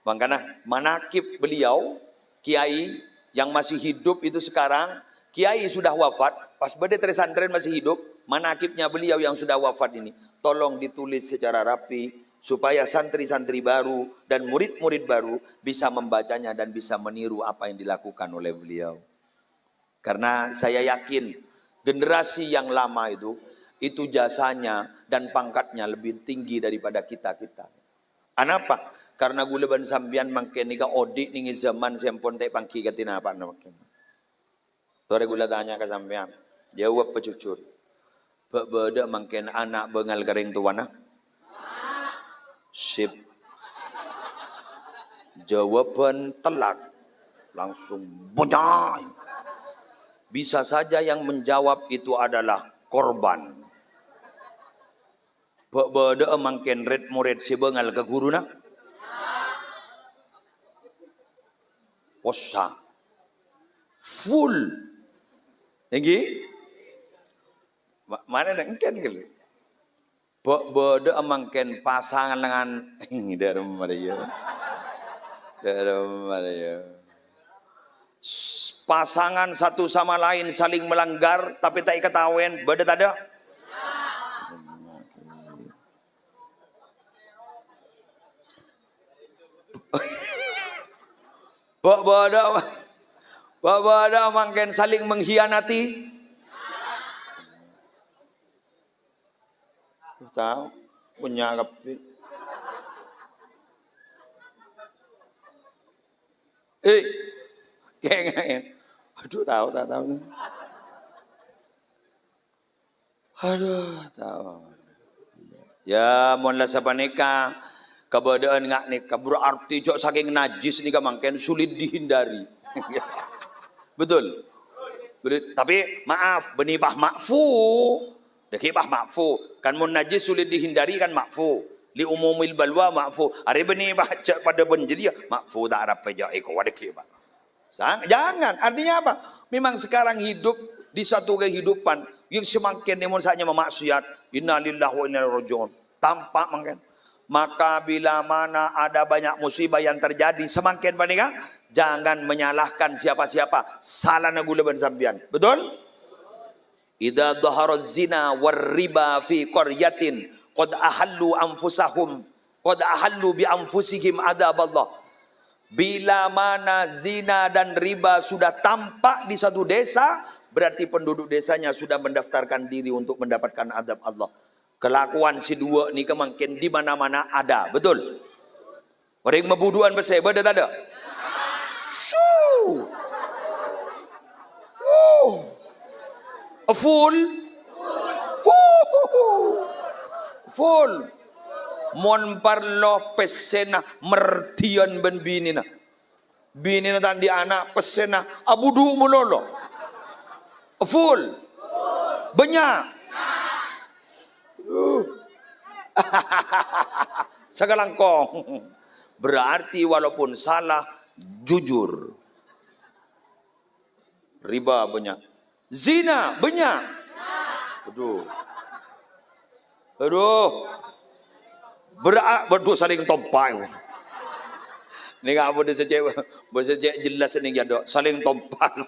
Makanya manakib beliau, kiai yang masih hidup itu sekarang, kiai sudah wafat, pas bede pesantren masih hidup, manakibnya beliau yang sudah wafat ini, tolong ditulis secara rapi, supaya santri-santri baru dan murid-murid baru bisa membacanya dan bisa meniru apa yang dilakukan oleh beliau. Karena saya yakin generasi yang lama itu jasanya dan pangkatnya lebih tinggi daripada kita-kita. Kenapa? Karena gula ban sambian mangken nika odik ning zaman sempon tek pangki katina apa namaken. Tore gula tanya ke sampean, jawab pecucur. Beda mangken anak bengal kering tuana. Sip. Jawaban telak langsung bunyi. Bisa saja yang menjawab itu adalah korban. Beda mangken red murid si bengal ke guruna. Posa. Full. Lagi? Mana engken kali? Beda mangken pasangan dengan ini dari Maria. Pasangan satu sama lain saling melanggar tapi tak ketahuan, beda tak ada? Beda mangken saling mengkhianati. Tahu punya kapi. Kayak aduh tahu. Aduh tahu. Ya mohonlah sabaneka keberadaan ngak nika berarti jok saking najis nika mangken sulit dihindari. Betul. Tapi maaf benibah makfu. Dekibah makfu. Kan mun najis sulit dihindari kan makfu. Li umumil balwa makfu. Ari benibah cak pada benjadi makfu tak arap aja iko wadekibah. Jangan. Artinya apa? Memang sekarang hidup di satu kehidupan yang semakin nemun saja memaksiat. Innalillahi wa inna ilaihi raji'un. Tampak mungkin. Maka bila mana ada banyak musibah yang terjadi semakin bandingkan, jangan menyalahkan siapa-siapa. Salah nagula ban sambian. Betul? Idza dhahara zina war riba fi qaryatin qad ahallu anfusahum qad ahallu bi anfusihim adzaballah. Bila mana zina dan riba sudah tampak di satu desa, berarti penduduk desanya sudah mendaftarkan diri untuk mendapatkan adab Allah. Kelakuan si dua ni kemungkinan di mana-mana ada, betul? Orang mebuduan besar ada tak ada? Shoo. Full. Mon parlo pesena mertian ben binina. Binina tandi anak pesena abudu mulolo. Full. Banyak. Sagalangkong. Berarti walaupun salah jujur. Riba banyak. Zina banyak. Aduh. Berdua saling tompai. Ni enggak boleh sejak jelas ni ada saling tompai.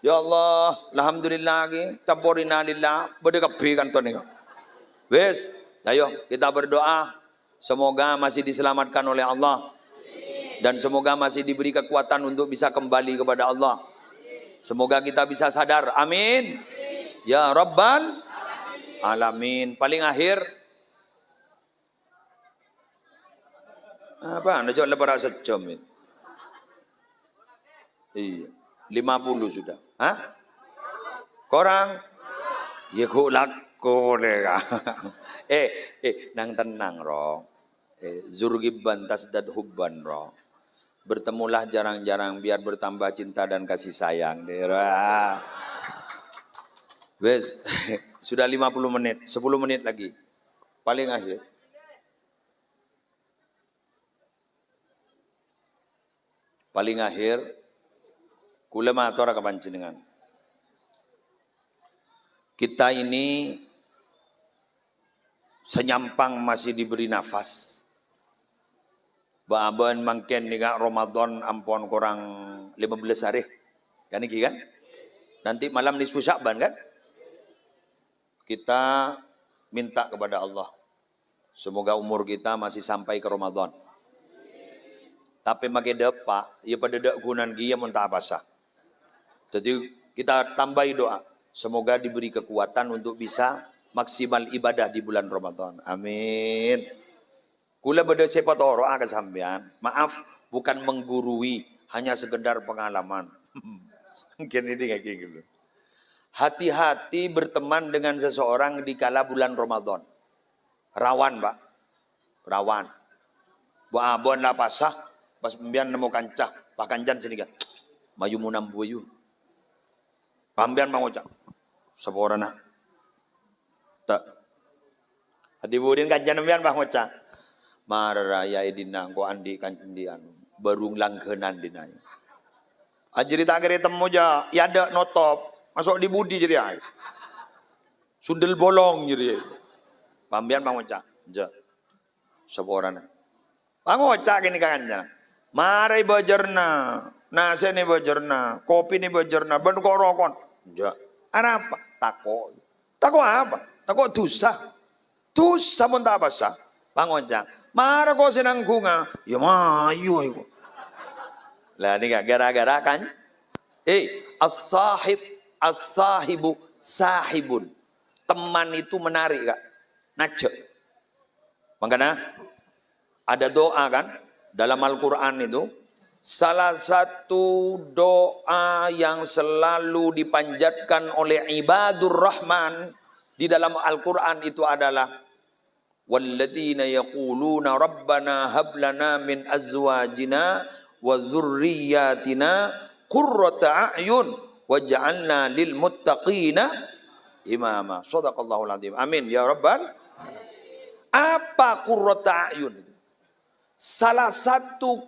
Ya Allah, alhamdulillah lagi, campurina lillah, berdekapi kan tuan ni. Wes, ayo kita berdoa semoga masih diselamatkan oleh Allah dan semoga masih diberi kekuatan untuk bisa kembali kepada Allah. Semoga kita bisa sadar. Amin. Ya Rabbal alamin. Paling akhir apa? Anda coba lebar sejam itu. Iya, 50 sudah. Hah? Korang? Ya kok lako deh. Nang tenang roh. Zurgibban tasdad hubban roh. Bertemulah jarang-jarang biar bertambah cinta dan kasih sayang. Wes, sudah 50 menit, 10 menit lagi. Paling akhir. Paling akhir, kula matur ka panjenengan. Kita ini senyampang masih diberi nafas. Baaban mangken nika Ramadan ampun kurang 15 hari. Kan iki kan? Nanti malam nisfu Sya'ban kan? Kita minta kepada Allah. Semoga umur kita masih sampai ke Ramadan. Tapi makin depak, ya pada dek gunan gia muntah pasah. Jadi kita tambahi doa. Semoga diberi kekuatan untuk bisa maksimal ibadah di bulan Ramadan. Amin. Kula beda sepat oroa ke sampean. Maaf, bukan menggurui, hanya sekedar pengalaman. Mungkin ini kayak gitu. Hati-hati berteman dengan seseorang di kala bulan Ramadan. Rawan, Pak. Rawan. Bu abon lah pasah, pas pembian nemu kancah, Pak Kanjan sini kan. Mayu munam buyu. Pambian mangocak. Seporana. Tak. Hadi budin Kanjan pembian Pak ngocak. Maraya idina ko andi kandian barung langkenan dinai. Ajri tak kira temu ja, ya ada notop, masuk di budi jadi ay. Sundel bolong jadi. Pambian pangoca, ja. Seorang. Pangoca kini kannya. Marai bajerna, nasi ni bajerna, kopi ni bajerna, ben korokon. Ja. Apa? Tako. Tako apa? Tako dosa. Dosa pun tak apa. Pangoca. Mara ko sinang kunga, ya mayu ayo. Lah ini gara-gara kan? As-sahibu sahibun. Teman itu menarik kak, najak. Makanya ada doa kan dalam Al-Quran itu. Salah satu doa yang selalu dipanjatkan oleh ibadur Rahman di dalam Al-Quran itu adalah walladzina yaquluna rabbana hab lana min azwajina wa dzurriyyatina qurrata a'yun waj'alna lil muttaqina imama. Shadaqallahul azim. Amin ya rabbal alamin. Apa qurrata a'yun? Salah satu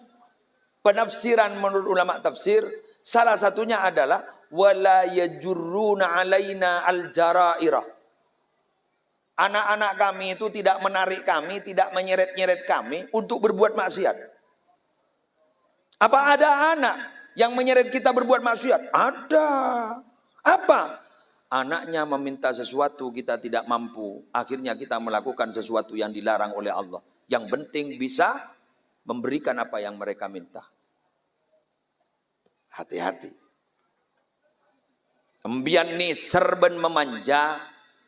penafsiran menurut ulama tafsir, salah satunya adalah wala yajurruna alaina al-jara'ira. Anak-anak kami itu tidak menarik kami, tidak menyeret-nyeret kami untuk berbuat maksiat. Apa ada anak yang menyeret kita berbuat maksiat? Ada. Apa? Anaknya meminta sesuatu kita tidak mampu. Akhirnya kita melakukan sesuatu yang dilarang oleh Allah. Yang penting bisa memberikan apa yang mereka minta. Hati-hati. Embian ni serben memanja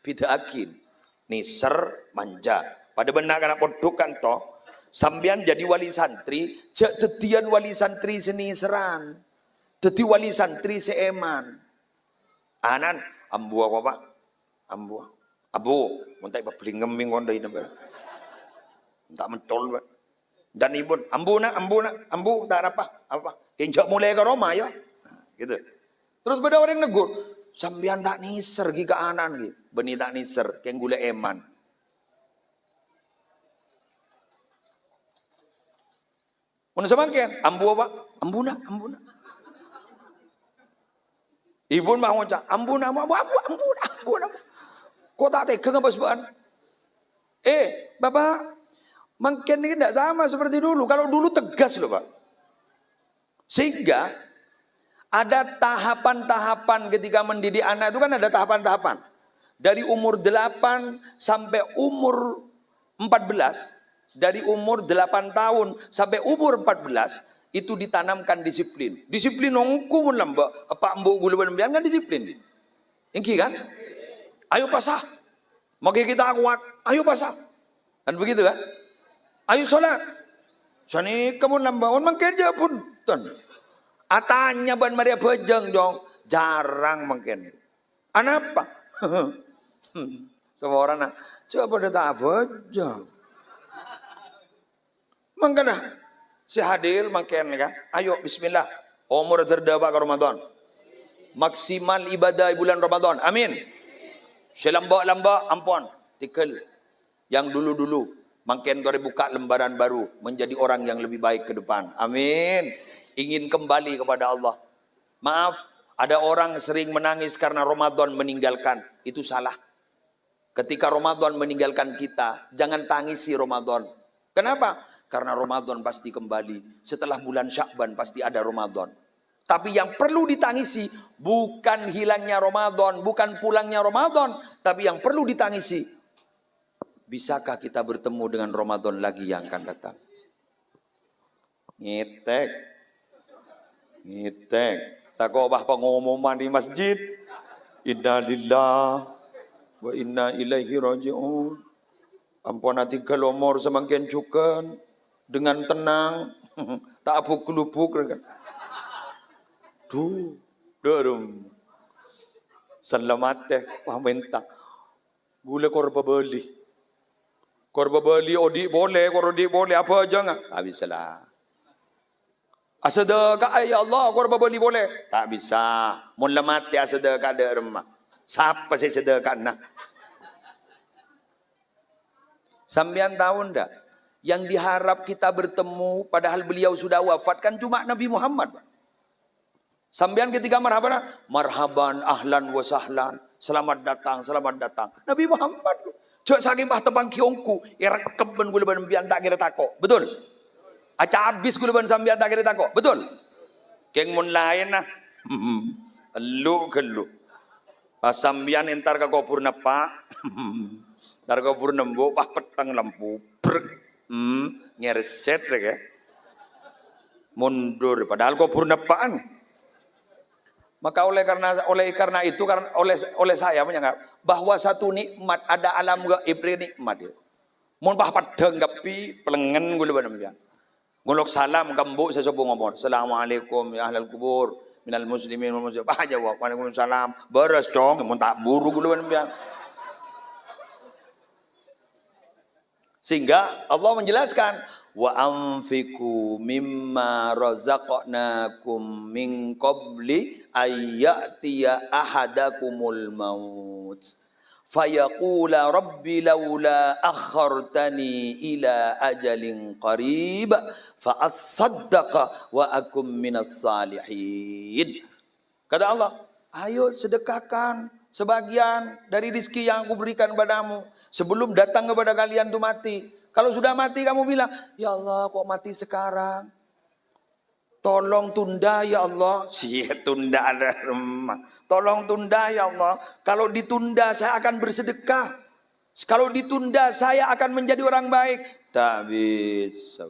bid'akin. Niser manja. Pada benar kana podokan toh. Sambian jadi wali santri, jak tetian wali santri seni seran. Teti wali santri seeman. Anan ambu apa Pak? Ambu. Abu, muntai babling ngeming kon dai nembe. Tak mentol Pak. Dan ibu, ambu tak apa. Kenjak mulai ke Roma ya. Gitu. Terus beda orang negur. Sambian tak niser gi ke anan gi. Beni tak niser, keng gule eman. Mun samangken, ambu apa? Ambuna. Ibu mah ngocak, ambuna. Kok tak tega apa sebab? Bapak, mungkin ini tidak sama seperti dulu. Kalau dulu tegas loh Pak. Sehingga ada tahapan-tahapan ketika mendidik anak itu kan ada tahapan-tahapan. Dari umur 8 sampai umur 14, dari umur 8 tahun sampai umur 14, itu ditanamkan disiplin. Disiplin nongku pun lambak, apa mbok gula kan disiplin. Ingki kan? Ayo pasah. Maka kita kuat, ayo pasang. Kan begitu kan? Ayo sholat. Sani kamu lambaon makin aja pun. Atanya ban Maria bejeng dong. Jarang makin. Anapa? Semua orang nak. Coba dah tak bejeng. Mangkana si hadir makin kan? Ayo bismillah. Umur terdaba ke Ramadan. Maksimal ibadah bulan Ramadan. Amin. Selamba-lamba ampun. Tikal. Yang dulu-dulu. Makin kau buka lembaran baru. Menjadi orang yang lebih baik ke depan. Amin. Ingin kembali kepada Allah. Maaf. Ada orang sering menangis karena Ramadan meninggalkan. Itu salah. Ketika Ramadan meninggalkan kita. Jangan tangisi Ramadan. Kenapa? Karena Ramadan pasti kembali. Setelah bulan Syakban pasti ada Ramadan. Tapi yang perlu ditangisi bukan hilangnya Ramadan, bukan pulangnya Ramadan, tapi yang perlu ditangisi, bisakah kita bertemu dengan Ramadan lagi yang akan datang? Ngitek. Takobah pengumuman di masjid. Inna lillah wa inna ilaihi raji'un. Ampun hati kelomor semakin cukan dengan tenang, tak apuk-lupuk kan. Darum selamat paminta gula korba beli odi boleh korodi boleh apa aja nggak tak bisa lah asedekah ya Allah korba beli boleh tak bisa mula mati asedekah ada remah siapa sih sedekah nah sambian tahun dah yang diharap kita bertemu padahal beliau sudah wafat kan cuma Nabi Muhammad. Sambian ketika marhaban ahlan wa sahlan, selamat datang. Nabi Muhammad cok saking bah tebang kiongku irak keben gula ban bian tak kira tako. Betul? Aca habis gula ban sambian tak kira tako. Betul? Keng mun lain nah. Elu. Pas sambian entar ka kopur napa. Entar kopur nembo pah petang lampu. Ngereset ya. Mundur padahal kopur napaan. Maka oleh karena itu oleh saya menyanggap bahwa satu nikmat ada alam gaib nikmat. Mun bah padeng gapi pelengen gula banam. Ngolok salam gambu sesubu ngomong. Assalamualaikum ya ahlal kubur minal muslimin wal muslimat. Bah jawab waalaikumsalam. Beres dong mun tak buru gula banam. Sehingga Allah menjelaskan wa anfiqu mimma razaqnakum min qabli ayyatiya ahadakumul maut fayaqula rabbi laula akhartani ila ajalin qarib fa asaddaqa wa akum minas salihin. Kata Allah, ayo sedekahkan sebagian dari rezeki yang aku berikan padamu sebelum datang kepada kalian itu mati. Kalau sudah mati kamu bilang, ya Allah kok mati sekarang? Tolong tunda ya Allah. Tunda ada rumah. Tolong tunda ya Allah. Kalau ditunda saya akan bersedekah. Kalau ditunda saya akan menjadi orang baik. Tak bisa.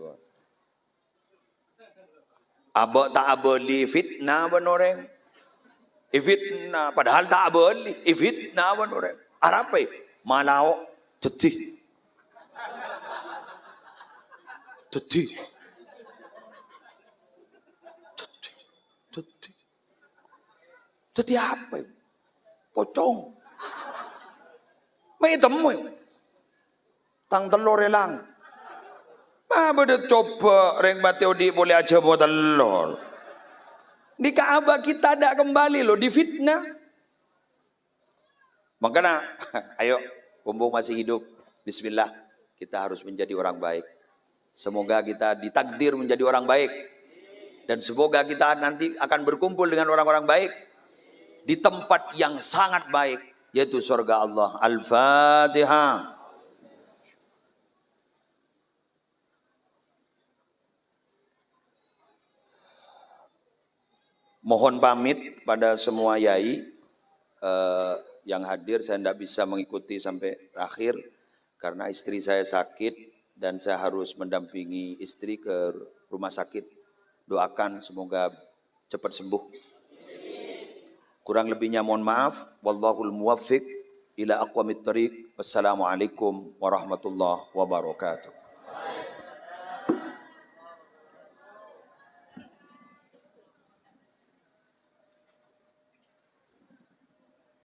Abang tak boleh fitnah benoreng. Fitnah. Padahal tak boleh. Fitnah benoreng. Apa? Malau cecih. Teti apa? Pocong. May temu. Tang telur elang. Beda coba reng Mateo di boleh aja buat telur. Di Ka'bah kita ada kembali loh di fitnah. Makanya ayo mumpung masih hidup. Bismillah kita harus menjadi orang baik. Semoga kita ditakdir menjadi orang baik. Dan semoga kita nanti akan berkumpul dengan orang-orang baik. Di tempat yang sangat baik. Yaitu surga Allah. Al-Fatihah. Mohon pamit pada semua yai. Yang hadir saya tidak bisa mengikuti sampai akhir. Karena istri saya sakit. Dan saya harus mendampingi istri ke rumah sakit. Doakan semoga cepat sembuh. Kurang lebihnya mohon maaf. Wallahul muwaffiq. ila aqwamit thariq. Wassalamualaikum warahmatullahi wabarakatuh.